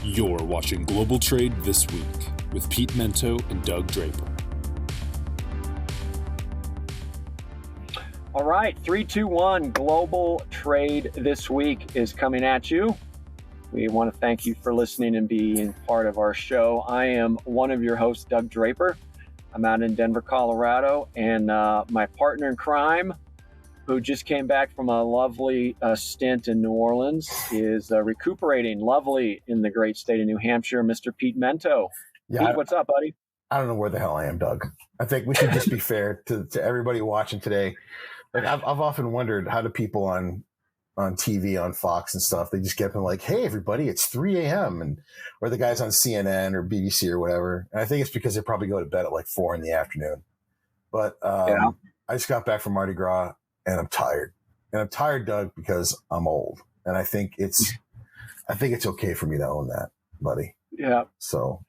You're watching Global Trade This Week with Pete Mento and Doug Draper. All right, 3, 2, 1, Global Trade This Week is coming at you. We want to thank you for listening and being part of our show. I am one of your hosts, Doug Draper. I'm out in Denver, Colorado, and my partner in crime, who just came back from a lovely stint in New Orleans, is recuperating lovely in the great state of New Hampshire, Mr. Pete Mento. Yeah, Pete, what's up, buddy? I don't know where the hell I am, Doug. I think we should just be fair to everybody watching today. Like I've often wondered, how do people on TV, on Fox and stuff, they just get them like, hey, everybody, it's 3 a.m. or the guys on CNN or BBC or whatever. And I think it's because they probably go to bed at like 4 in the afternoon. But I just got back from Mardi Gras and I'm tired. And I'm tired, Doug, because I'm old. And I think it's okay for me to own that, buddy. Yeah. So,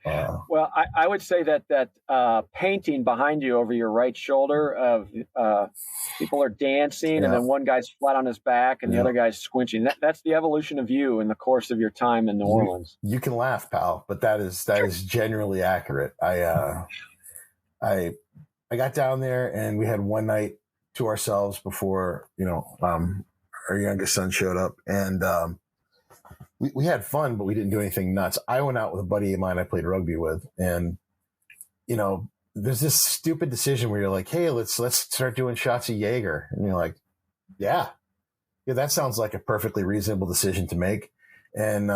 well, I would say that painting behind you over your right shoulder of people are dancing, and then one guy's flat on his back and the other guy's squinching. That's the evolution of you in the course of your time in New Orleans. You can laugh, pal, but that is generally accurate. I got down there and we had one night to ourselves before our youngest son showed up, and we had fun, but we didn't do anything nuts. I went out with a buddy of mine I played rugby with, and there's this stupid decision where you're like, hey, let's start doing shots of Jaeger, and you're like, yeah, that sounds like a perfectly reasonable decision to make, and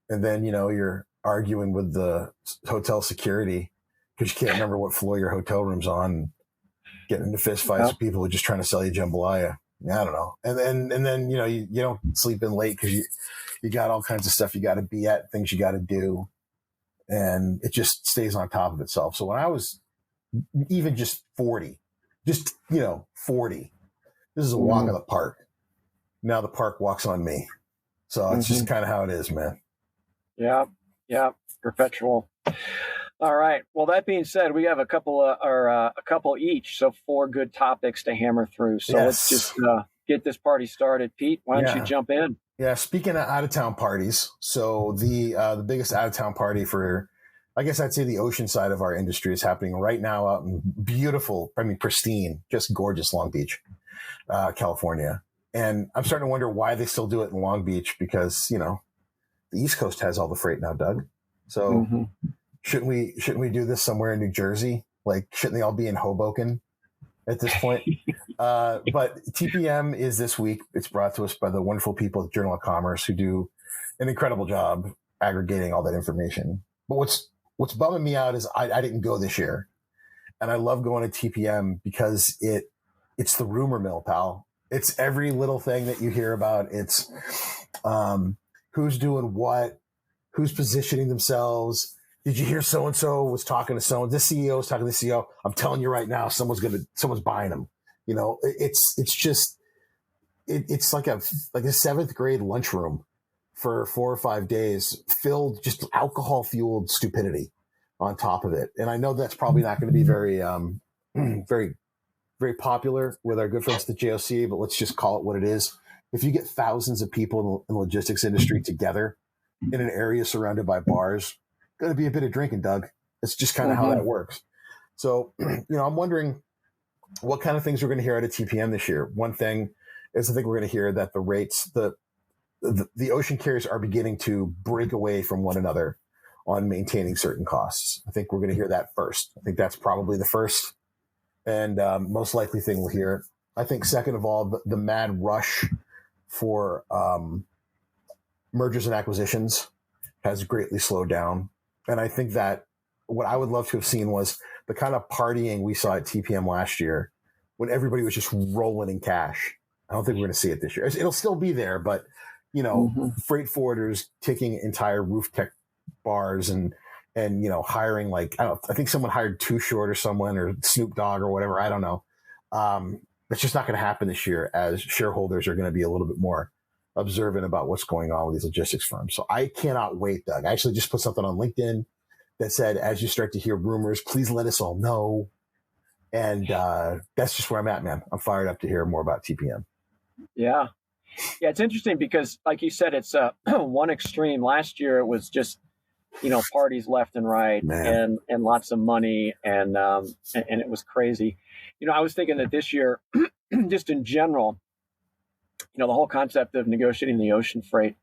then you're arguing with the hotel security because you can't remember what floor your hotel room's on, and getting into fist fights with people who are just trying to sell you jambalaya. I don't know, and then you don't sleep in late because you got all kinds of stuff you got to be at, things you got to do, and it just stays on top of itself. So when I was even just 40, 40, this is a walk in the park. Now the park walks on me. So it's just kind of how it is, man. Yeah, perpetual. All right. Well, that being said, we have a couple each, so 4 good topics to hammer through. So let's just get this party started. Pete, why don't you jump in? Yeah, speaking of out-of-town parties, so the biggest out-of-town party for, I guess I'd say, the ocean side of our industry is happening right now out in beautiful, pristine, just gorgeous Long Beach, California. And I'm starting to wonder why they still do it in Long Beach, because, the East Coast has all the freight now, Doug. So shouldn't we do this somewhere in New Jersey? Like, shouldn't they all be in Hoboken at this point? But TPM is this week. It's brought to us by the wonderful people at Journal of Commerce, who do an incredible job aggregating all that information. But what's bumming me out is I didn't go this year, and I love going to TPM because it's the rumor mill, pal. It's every little thing that you hear about. It's who's doing what, who's positioning themselves. Did you hear so-and-so was talking to someone? This CEO was talking to the CEO. I'm telling you right now, someone's buying them. It's like a 7th grade lunchroom for 4 or 5 days, filled just alcohol fueled stupidity on top of it. And I know that's probably not going to be very, very, very popular with our good friends at the JOC, but let's just call it what it is. If you get thousands of people in the logistics industry together in an area surrounded by bars, going to be a bit of drinking, Doug. It's just kind of how that works. So, I'm wondering what kind of things we're going to hear out of TPM this year. One thing is, I think we're going to hear that the rates, the ocean carriers are beginning to break away from one another on maintaining certain costs. I think we're going to hear that first. I think that's probably the first and most likely thing we'll hear. I think second of all, the mad rush for mergers and acquisitions has greatly slowed down. And I think that what I would love to have seen was the kind of partying we saw at TPM last year when everybody was just rolling in cash. I don't think we're going to see it this year. It'll still be there, but, freight forwarders taking entire roof tech bars and hiring I think someone hired Too Short or someone or Snoop Dogg or whatever. I don't know. That's just not going to happen this year, as shareholders are going to be a little bit more observant about what's going on with these logistics firms. So I cannot wait, Doug. I actually just put something on LinkedIn that said, as you start to hear rumors, please let us all know. And that's just where I'm at, man. I'm fired up to hear more about TPM. Yeah. Yeah, it's interesting because, like you said, it's one extreme. Last year, it was just parties left and right, Man. and lots of money, and it was crazy. I was thinking that this year, just in general, the whole concept of negotiating the ocean freight.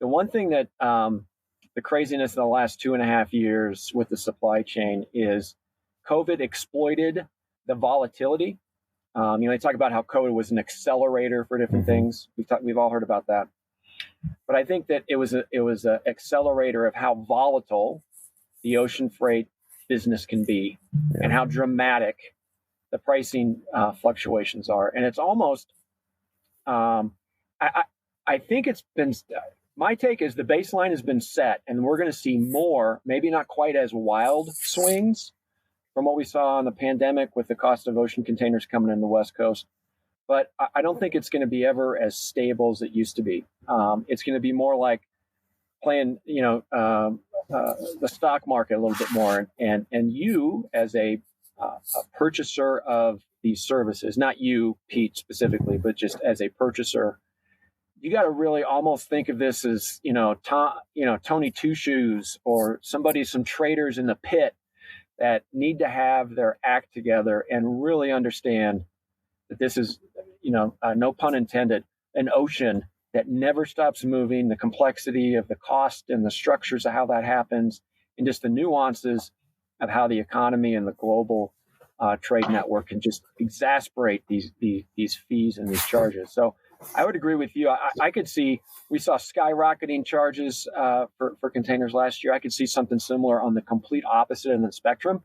The one thing that the craziness of the last 2.5 years with the supply chain is COVID exploited the volatility. They talk about how COVID was an accelerator for different things. We've all heard about that. But I think that it was an accelerator of how volatile the ocean freight business can be, and how dramatic the pricing fluctuations are. And it's almost, I think it's been, my take is the baseline has been set, and we're going to see more, maybe not quite as wild swings from what we saw in the pandemic with the cost of ocean containers coming in the West Coast. But I don't think it's going to be ever as stable as it used to be. It's going to be more like playing, the stock market a little bit more. And you, as a purchaser of these services, not you, Pete, specifically, but just as a purchaser, you got to really almost think of this as, Tony Two Shoes or some traders in the pit that need to have their act together and really understand that this is, no pun intended, an ocean that never stops moving, the complexity of the cost and the structures of how that happens, and just the nuances of how the economy and the global trade network can just exasperate these fees and these charges. So I would agree with you. I could see, we saw skyrocketing charges for containers last year. I could see something similar on the complete opposite end of the spectrum,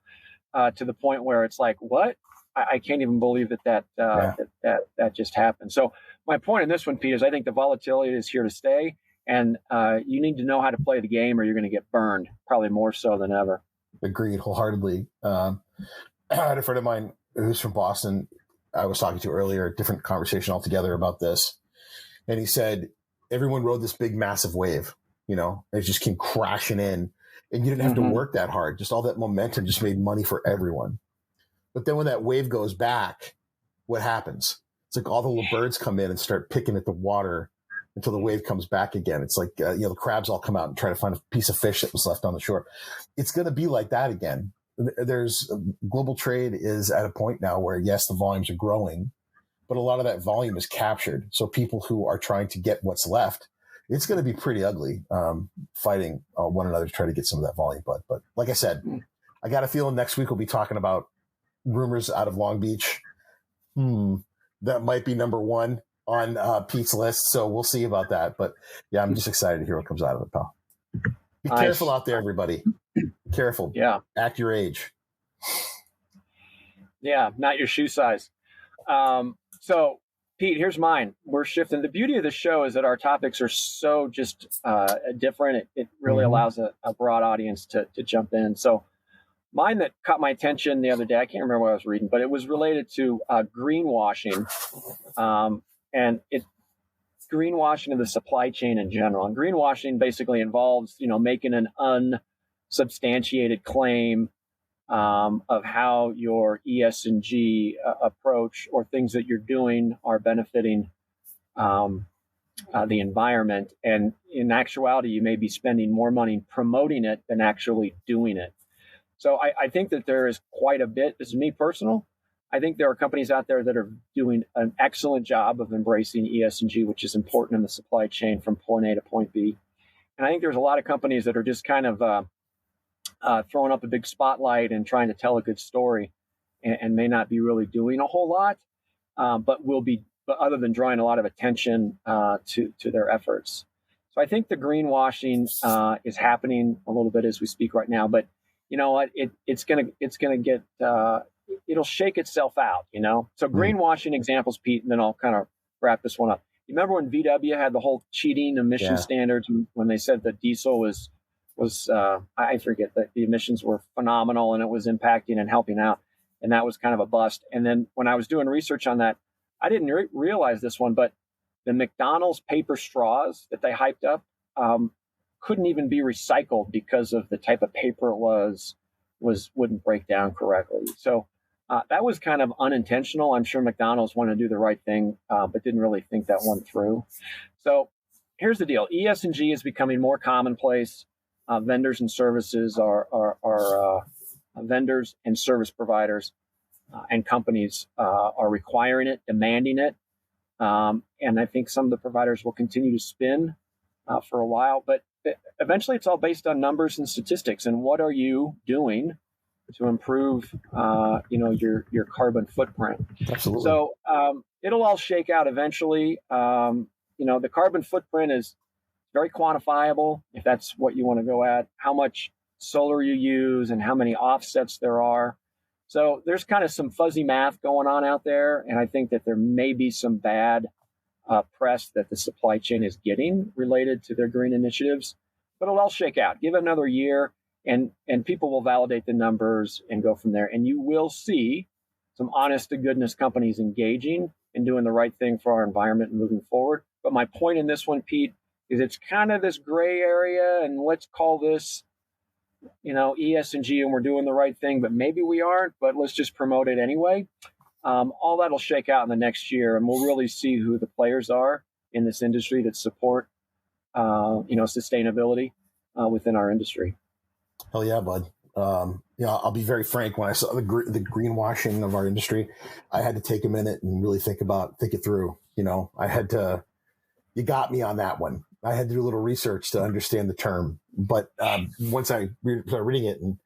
to the point where it's like, what? I can't even believe that just happened. So my point in this one, Pete, is I think the volatility is here to stay, and you need to know how to play the game, or you're going to get burned, probably more so than ever. Agreed wholeheartedly. I had a friend of mine who's from Boston I was talking to earlier, a different conversation altogether about this. And he said, everyone rode this big, massive wave, it just came crashing in, and you didn't have to work that hard. Just all that momentum just made money for everyone. But then when that wave goes back, what happens? It's like all the little birds come in and start picking at the water until the wave comes back again. It's like, the crabs all come out and try to find a piece of fish that was left on the shore. It's going to be like that again. There's global trade is at a point now where, yes, the volumes are growing, but a lot of that volume is captured. So people who are trying to get what's left, it's going to be pretty ugly, fighting one another to try to get some of that volume. But like I said, I got a feeling next week we'll be talking about rumors out of Long Beach. That might be number one on Pete's list. So we'll see about that. But yeah, I'm just excited to hear what comes out of it, pal. Be careful out there, everybody. Be careful. Yeah. Act your age. Yeah, not your shoe size. So, Pete, here's mine. We're shifting. The beauty of the show is that our topics are so just different. It really allows a broad audience to jump in. So, mine that caught my attention the other day, I can't remember what I was reading, but it was related to greenwashing, and it's greenwashing of the supply chain in general. And greenwashing basically involves, making an unsubstantiated claim of how your ESG approach or things that you're doing are benefiting the environment. And in actuality, you may be spending more money promoting it than actually doing it. So I think that there is quite a bit. This is me personal. I think there are companies out there that are doing an excellent job of embracing ESG, which is important in the supply chain from point A to point B. And I think there's a lot of companies that are just kind of throwing up a big spotlight and trying to tell a good story, and may not be really doing a whole lot, but other than drawing a lot of attention to their efforts. So I think the greenwashing is happening a little bit as we speak right now, but you know what? It's gonna get it'll shake itself out. So greenwashing examples, Pete, and then I'll kind of wrap this one up. You remember when VW had the whole cheating emission standards when they said that diesel was I forget that the emissions were phenomenal and it was impacting and helping out, and that was kind of a bust. And then when I was doing research on that, I didn't realize this one, but the McDonald's paper straws that they hyped up couldn't even be recycled because of the type of paper it wouldn't break down correctly. So that was kind of unintentional. I'm sure McDonald's wanted to do the right thing, but didn't really think that one through. So here's the deal. ESG is becoming more commonplace. vendors and services are vendors and service providers and companies are requiring it, demanding it. And I think some of the providers will continue to spin for a while, but eventually it's all based on numbers and statistics. And what are you doing to improve, your carbon footprint? Absolutely. So it'll all shake out eventually. The carbon footprint is very quantifiable if that's what you want to go at, how much solar you use and how many offsets there are. So there's kind of some fuzzy math going on out there. And I think that there may be some bad press that the supply chain is getting related to their green initiatives, but it'll all shake out. Give it another year and people will validate the numbers and go from there. And you will see some honest to goodness companies engaging and doing the right thing for our environment and moving forward. But my point in this one, Pete, is it's kind of this gray area, and let's call this, ESG, and we're doing the right thing, but maybe we aren't, but let's just promote it anyway. All that'll shake out in the next year, and we'll really see who the players are in this industry that support, sustainability within our industry. Hell yeah, bud. I'll be very frank. When I saw the greenwashing of our industry, I had to take a minute and really think it through. You got me on that one. I had to do a little research to understand the term. But once I started reading it, and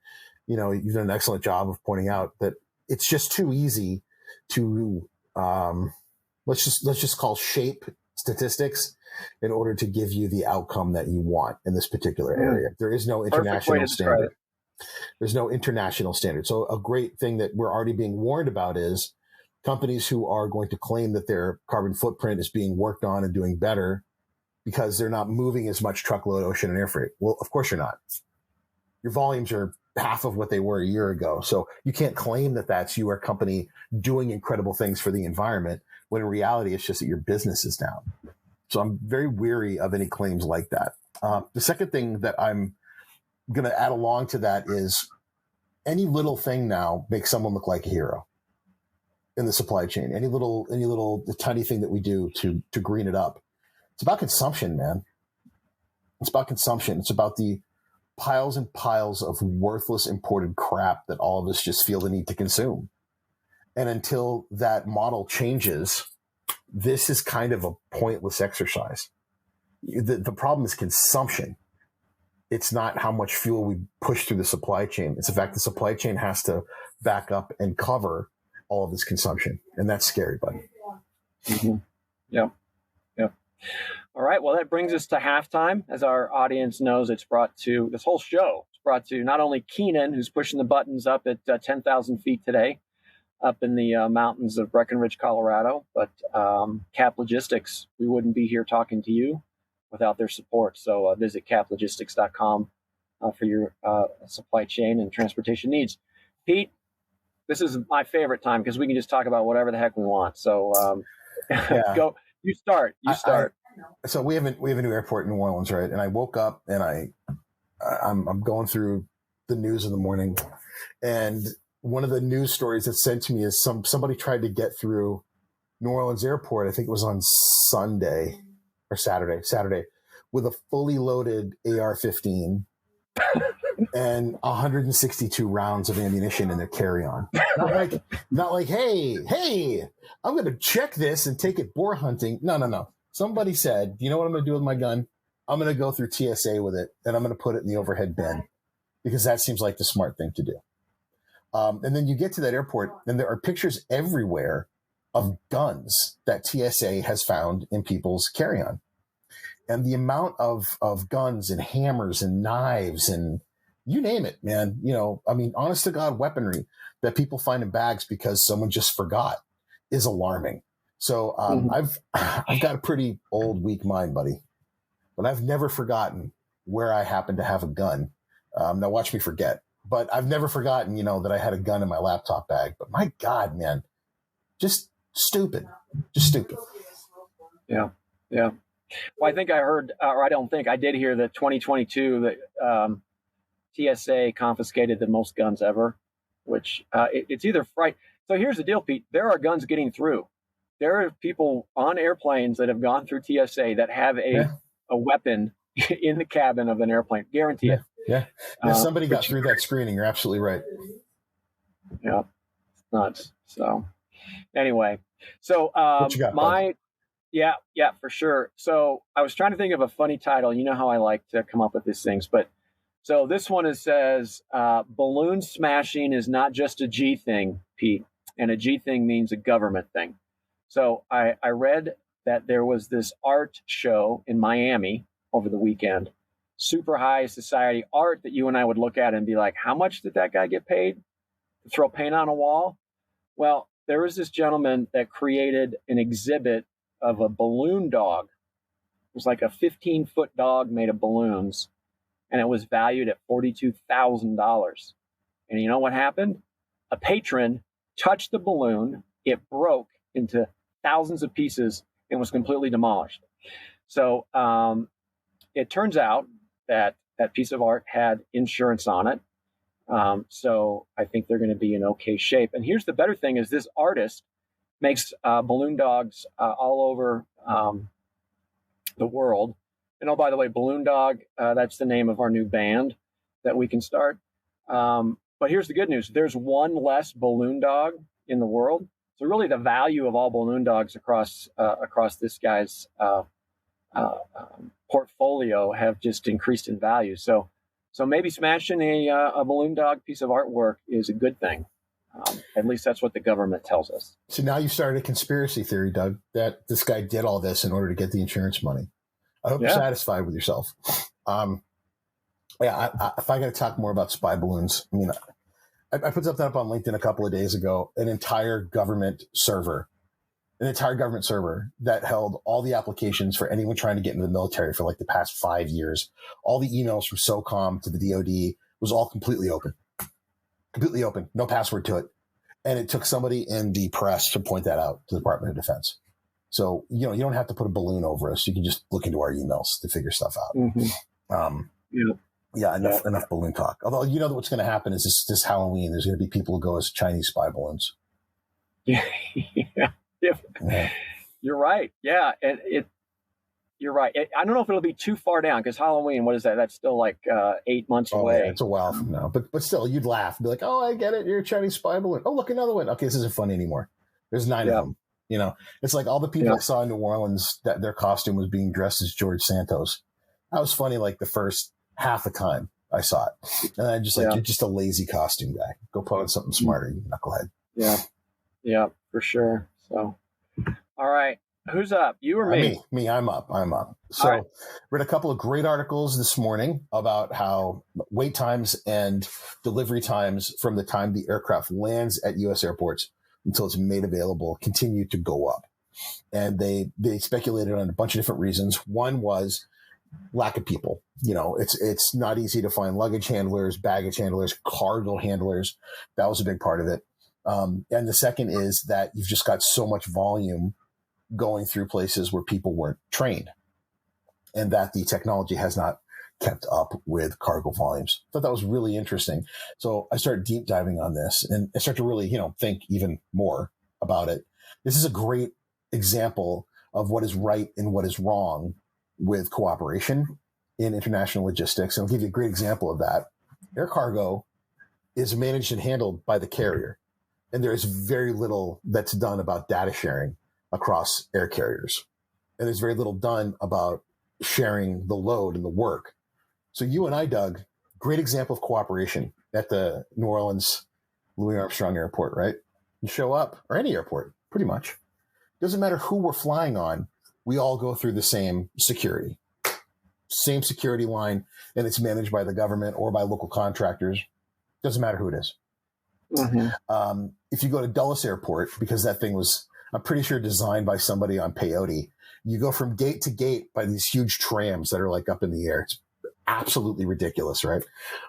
you've done an excellent job of pointing out that it's just too easy to let's just call shape statistics in order to give you the outcome that you want in this particular area. There is no international standard. There's no international standard. So a great thing that we're already being warned about is companies who are going to claim that their carbon footprint is being worked on and doing better because they're not moving as much truckload, ocean, and air freight. Well, of course you're not. Your volumes are half of what they were a year ago. So you can't claim that that's your company doing incredible things for the environment when in reality it's just that your business is down. So I'm very weary of any claims like that. The second thing that I'm going to add along to that is any little thing now makes someone look like a hero in the supply chain. Any little the tiny thing that we do to green it up. It's about consumption, man. It's about consumption. It's about the piles and piles of worthless imported crap that all of us just feel the need to consume. And until that model changes, this is kind of a pointless exercise. The problem is consumption. It's not how much fuel we push through the supply chain. It's the fact the supply chain has to back up and cover all of this consumption. And that's scary, buddy. Mm-hmm. Yeah. All right. Well, that brings us to halftime. As our audience knows, this whole show is brought to not only Keenan, who's pushing the buttons up at 10,000 feet today, up in the mountains of Breckenridge, Colorado, but Cap Logistics. We wouldn't be here talking to you without their support. So visit caplogistics.com for your supply chain and transportation needs. Pete, this is my favorite time because we can just talk about whatever the heck we want. So go. You start. So we have a new airport in New Orleans, right? And I woke up and I'm going through the news in the morning, and one of the news stories that's sent to me is somebody tried to get through New Orleans airport. I think it was on Sunday or Saturday, with a fully loaded AR-15 and 162 rounds of ammunition in their carry-on. Not like, hey, I'm going to check this and take it boar hunting. No. Somebody said, you know what I'm going to do with my gun? I'm going to go through TSA with it, and I'm going to put it in the overhead bin because that seems like the smart thing to do. And then you get to that airport, and there are pictures everywhere of guns that TSA has found in people's carry-on. And the amount of guns and hammers and knives and you name it, man, honest to God weaponry that people find in bags because someone just forgot is alarming. So I've got a pretty old, weak mind, buddy, but I've never forgotten where I happen to have a gun. Now watch me forget, but I've never forgotten, that I had a gun in my laptop bag. But my God, man, just stupid. Yeah. Well, I think I heard, or I did hear that 2022 that TSA confiscated the most guns ever, which it's either fright. So here's the deal, Pete. There are guns getting through. There are people on airplanes that have gone through TSA that have a weapon in the cabin of an airplane. Guarantee it. Yeah. Somebody got through that screening. You're absolutely right. Yeah, it's nuts. So anyway, so What you got, bud? yeah, for sure. So I was trying to think of a funny title. You know how I like to come up with these things, but so this one says balloon smashing is not just a G thing, Pete, and a G thing means a government thing. So I read that there was this art show in Miami over the weekend, super high society art that you and I would look at and be like, how much did that guy get paid to throw paint on a wall? Well, there was this gentleman that created an exhibit of a balloon dog. It was like a 15-foot dog made of balloons, and it was valued at $42,000. And you know what happened? A patron touched the balloon, it broke into thousands of pieces and was completely demolished. So it turns out that that piece of art had insurance on it. So I think they're going to be in okay shape. And here's the better thing is this artist makes balloon dogs all over the world. And oh, by the way, Balloon Dog, that's the name of our new band that we can start. But here's the good news. There's one less balloon dog in the world. So really the value of all balloon dogs across this guy's portfolio have just increased in value. So maybe smashing a balloon dog piece of artwork is a good thing. At least that's what the government tells us. So now you started a conspiracy theory, Doug, that this guy did all this in order to get the insurance money. I hope you're satisfied with yourself. If I got to talk more about spy balloons, I mean, I put something up on LinkedIn a couple of days ago, an entire government server that held all the applications for anyone trying to get into the military for like the past 5 years. All the emails from SOCOM to the DOD was all completely open, no password to it. And it took somebody in the press to point that out to the Department of Defense. So, you don't have to put a balloon over us. You can just look into our emails to figure stuff out. Mm-hmm. Enough balloon talk. Although, what's going to happen is this Halloween, there's going to be people who go as Chinese spy balloons. Yeah. You're right. Yeah. And you're right. I don't know if it'll be too far down because Halloween, what is that? That's still like 8 months away. Yeah, it's a while from now. But still, you'd laugh. Be like, oh, I get it. You're a Chinese spy balloon. Oh, look, another one. Okay, this isn't funny anymore. There's 9 of them. It's like all the people I saw in New Orleans that their costume was being dressed as George Santos. That was funny like the first half the time I saw it. And I just you're just a lazy costume guy. Go put on something smarter, you knucklehead. Yeah, for sure. So, all right. Who's up? You or me? Me. I'm up. So read a couple of great articles this morning about how wait times and delivery times from the time the aircraft lands at U.S. airports until it's made available continue to go up. And they speculated on a bunch of different reasons. One was lack of people. It's not easy to find luggage handlers, baggage handlers, cargo handlers. That was a big part of it. And the second is that you've just got so much volume going through places where people weren't trained and that the technology has not kept up with cargo volumes. I thought that was really interesting. So I started deep diving on this and I started to really, think even more about it. This is a great example of what is right and what is wrong with cooperation in international logistics. And I'll give you a great example of that. Air cargo is managed and handled by the carrier. And there is very little that's done about data sharing across air carriers. And there's very little done about sharing the load and the work. So you and I, Doug, great example of cooperation at the New Orleans Louis Armstrong Airport, right? You show up, or any airport, pretty much. Doesn't matter who we're flying on, we all go through the same security line, and it's managed by the government or by local contractors. Doesn't matter who it is. Mm-hmm. If you go to Dulles Airport, because that thing was, I'm pretty sure, designed by somebody on peyote, you go from gate to gate by these huge trams that are like up in the air. It's absolutely ridiculous, right?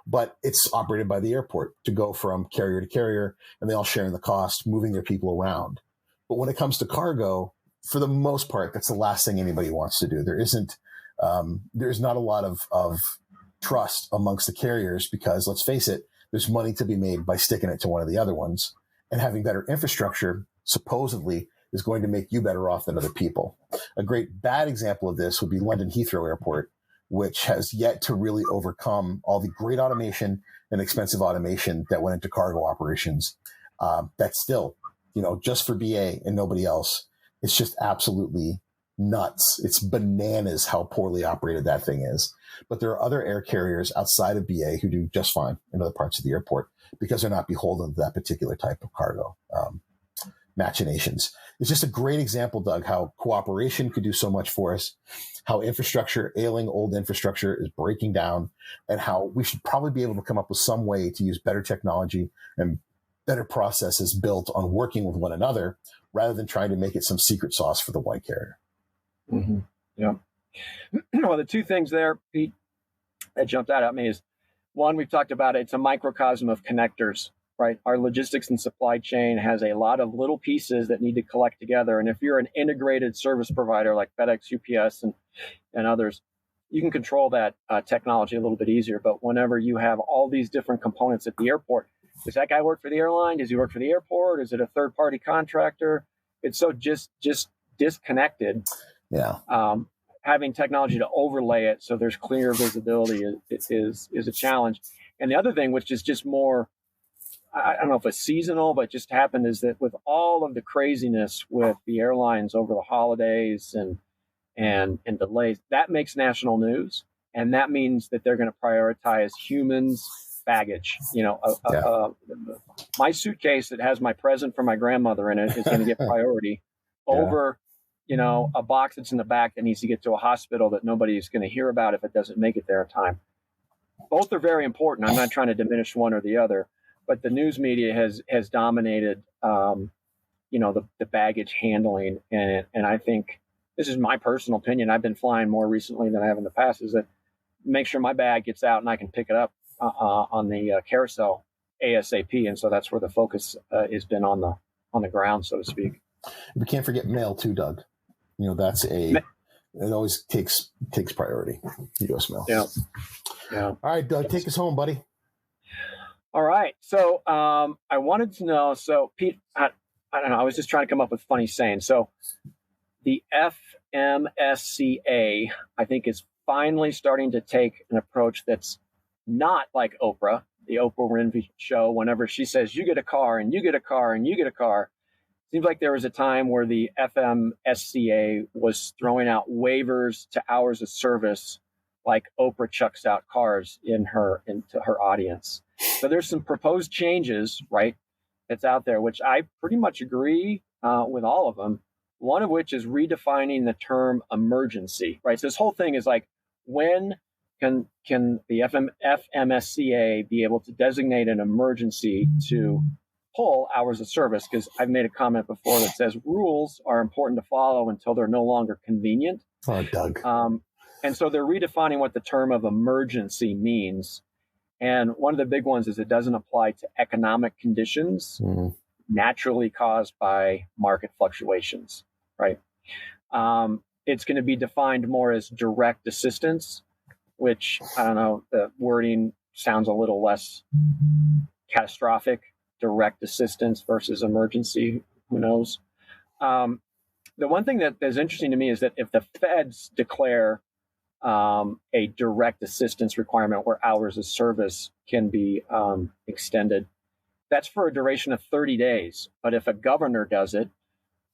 But it's operated by the airport to go from carrier to carrier, and they all share in the cost, moving their people around. But when it comes to cargo, for the most part, that's the last thing anybody wants to do. There's not a lot of trust amongst the carriers because, let's face it, there's money to be made by sticking it to one of the other ones, and having better infrastructure supposedly is going to make you better off than other people. A great bad example of this would be London Heathrow Airport, which has yet to really overcome all the great automation and expensive automation that went into cargo operations. That's still, just for BA and nobody else, it's just absolutely nuts. It's bananas how poorly operated that thing is. But there are other air carriers outside of BA who do just fine in other parts of the airport because they're not beholden to that particular type of cargo machinations. It's just a great example, Doug, how cooperation could do so much for us, how ailing old infrastructure is breaking down, and how we should probably be able to come up with some way to use better technology and better processes built on working with one another rather than trying to make it some secret sauce for the one carrier. Mm-hmm. Yeah. Well, the two things there, Pete, that jumped out at me is, one, we've talked about it, it's a microcosm of connectors, right? Our logistics and supply chain has a lot of little pieces that need to collect together. And if you're an integrated service provider like FedEx, UPS, and others, you can control that technology a little bit easier. But whenever you have all these different components at the airport, does that guy work for the airline? Does he work for the airport? Is it a third-party contractor? It's so just disconnected. Yeah. Having technology to overlay it so there's clear visibility is a challenge. And the other thing, which is just more, I don't know if it's seasonal, but just happened, is that with all of the craziness with the airlines over the holidays and delays, that makes national news. And that means that they're going to prioritize humans' baggage. My suitcase that has my present for my grandmother in it is going to get priority over a box that's in the back that needs to get to a hospital that nobody's going to hear about if it doesn't make it there in time. Both are very important. I'm not trying to diminish one or the other, but the news media has dominated, the baggage handling. And I think, this is my personal opinion, I've been flying more recently than I have in the past, is that make sure my bag gets out and I can pick it up on the carousel ASAP. And so that's where the focus has been on the ground, so to speak. We can't forget mail too, Doug. It always takes priority. U.S. mail. Yeah. All right, Doug, take us home, buddy. All right. So I wanted to know, so Pete, I don't know, I was just trying to come up with funny sayings. So the FMSCA, I think, is finally starting to take an approach that's not like Oprah, the Oprah Winfrey show, whenever she says, you get a car and you get a car and you get a car. Seems like there was a time where the FMSCA was throwing out waivers to hours of service, like Oprah chucks out cars into her audience. So there's some proposed changes, right, that's out there, which I pretty much agree with all of them. One of which is redefining the term emergency, right? So this whole thing is like, when can the FMSCA be able to designate an emergency to pull hours of service? Because I've made a comment before that says rules are important to follow until they're no longer convenient. Oh, Doug. And so they're redefining what the term of emergency means. And one of the big ones is it doesn't apply to economic conditions naturally caused by market fluctuations, right? It's going to be defined more as direct assistance, which, I don't know, the wording sounds a little less catastrophic. Direct assistance versus emergency, who knows? The one thing that is interesting to me is that if the feds declare a direct assistance requirement where hours of service can be extended, that's for a duration of 30 days. But if a governor does it,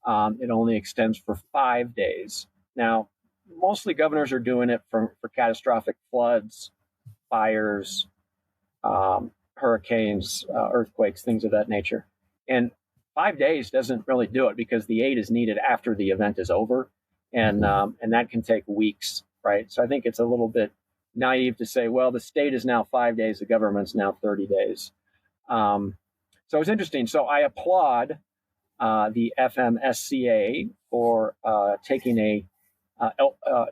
it only extends for 5 days. Now, mostly governors are doing it for catastrophic floods, fires, hurricanes, earthquakes, things of that nature. And 5 days doesn't really do it because the aid is needed after the event is over. And that can take weeks, right? So I think it's a little bit naive to say, well, the state is now 5 days, the government's now 30 days. So it's interesting. So I applaud the FMSCA for taking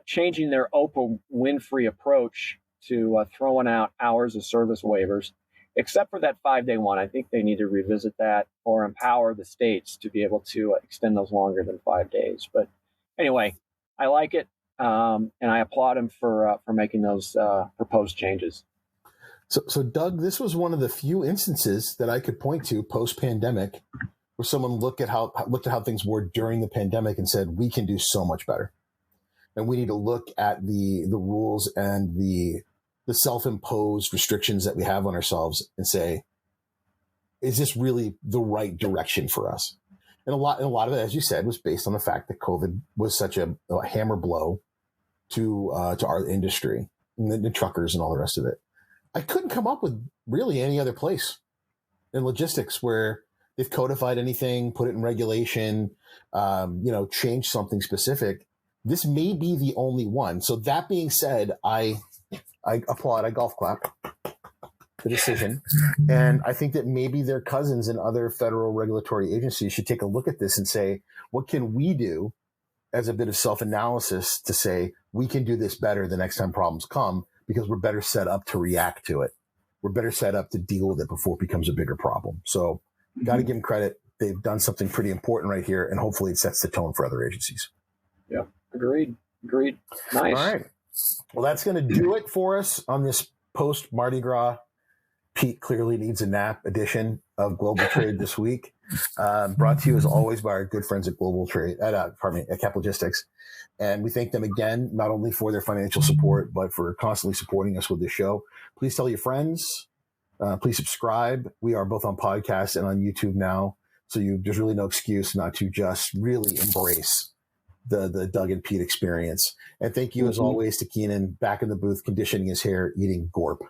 changing their Oprah Winfrey approach to throwing out hours of service waivers, except for that 5 day one. I think they need to revisit that or empower the states to be able to extend those longer than 5 days. But anyway, I like it, and I applaud them for making those proposed changes. So, Doug, this was one of the few instances that I could point to post-pandemic where someone looked at how things were during the pandemic and said, we can do so much better. And we need to look at the rules and the self-imposed restrictions that we have on ourselves and say, is this really the right direction for us? And a lot of it, as you said, was based on the fact that COVID was such a hammer blow to our industry and the truckers and all the rest of it. I couldn't come up with really any other place in logistics where they've codified anything, put it in regulation, change something specific. This may be the only one. So that being said, I applaud, I golf clap the decision. And I think that maybe their cousins and other federal regulatory agencies should take a look at this and say, what can we do as a bit of self-analysis to say we can do this better the next time problems come, because we're better set up to react to it. We're better set up to deal with it before it becomes a bigger problem. So got to give them credit. They've done something pretty important right here, and hopefully it sets the tone for other agencies. Yeah, agreed. Nice. All right. Well, that's going to do it for us on this post Mardi Gras. Pete clearly needs a nap edition of Global Trade this week. Brought to you as always by our good friends at at Cap Logistics. And we thank them again, not only for their financial support, but for constantly supporting us with this show. Please tell your friends. Please subscribe. We are both on podcasts and on YouTube now. So there's really no excuse not to just really embrace the Doug and Pete experience. And thank you, as always, to Keenan, back in the booth, conditioning his hair, eating gorp.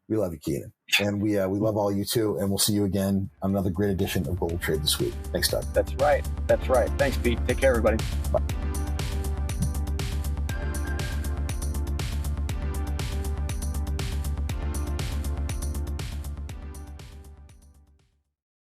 We love you, Keenan. And we love all you too. And we'll see you again on another great edition of Global Trade this week. Thanks, Doug. That's right. Thanks, Pete. Take care, everybody. Bye.